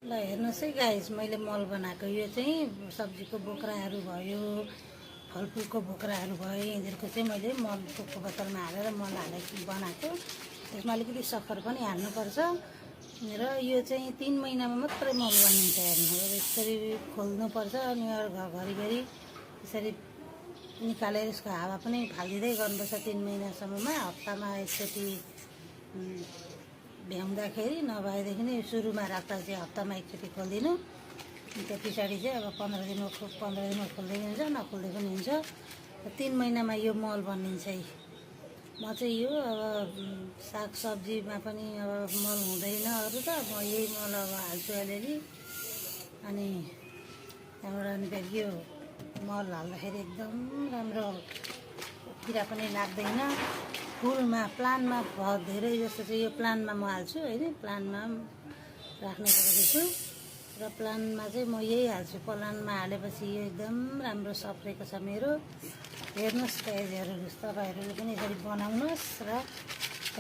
ल हेर्नुहोस् है गाइस, मैले मल बनाएको यो चाहिँ सब्जीको बोक्राहरू भयो, फलफुलको बोक्राहरू भयो, यिनीहरूको चाहिँ मैले मलको बोतलमा हालेर मल हालेर बनाएको। त्यसमा अलिकति सक्खर पनि हाल्नुपर्छ र यो चाहिँ 3 महिनामा मात्रै मल बनिन्छ। हेर्नु यसरी खोल्नुपर्छ अनि घरिघरि यसरी निकालेर यसको हावा पनि फालिदिँदै गर्नुपर्छ 3 महिनासम्ममा। हप्तामा एकचोटि भ्याउँदाखेरि, नभएदेखि नै सुरुमा राख्दा चाहिँ हप्तामा एकचोटि खोलिदिनु। त्यो पछाडि चाहिँ अब 15 दिनमा खोल्दै हुन्छ, नखोल्दै पनि हुन्छ। 3 महिनामा यो मल बनिन्छ। म चाहिँ यो अब साग सब्जीमा पनि अब मल हुँदैन अरू त, म यही मल अब हाल्छु अलिअलि। अनि त्यहाँबाट अनि फेरि यो मल हाल्दाखेरि एकदम राम्रो, किरा पनि लाग्दैन। फुलमा प्लान्टमा धेरै जस्तो चाहिँ यो प्लान्टमा म हाल्छु होइन, प्लान्टमा राख्ने गरेको छु र प्लान्टमा चाहिँ म यही हाल्छु। प्लान्टमा हालेपछि यो एकदम राम्रो सप्रेको छ मेरो। हेर्नुहोस् गाइजहरू, तपाईँहरूले पनि यसरी बनाउनुहोस् र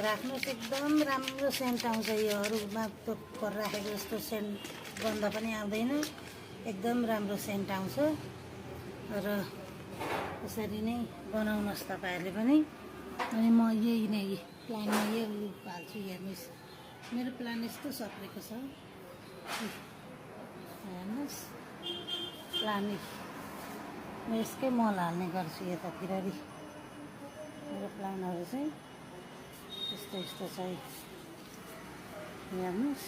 राख्नुहोस्। एकदम राम्रो सेन्ट आउँछ यो, अरूमा तोपर राखेको जस्तो सेन्ट गन्ध पनि आउँदैन, एकदम राम्रो सेन्ट आउँछ। र यसरी नै बनाउनुहोस् तपाईँहरूले पनि। अनि म यही नै प्लानमा यही हाल्छु। हेर्नुहोस् मेरो प्लान यस्तो सप्रेको छ, हेर्नुहोस् प्लान। म यसकै मल हाल्ने गर्छु यतातिर। मेरो प्लानहरू चाहिँ यस्तो यस्तो छ। हेर्नुहोस्,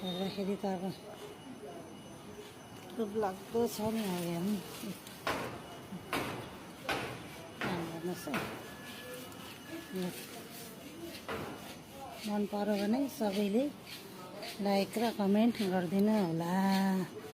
हेर्दाखेरि त अब रूप लाग्दो छ नि। अब हेर्नु, हेर्नुहोस् है। मन पर्यो भने सबैले लाइक र कमेन्ट गरिदिनु होला।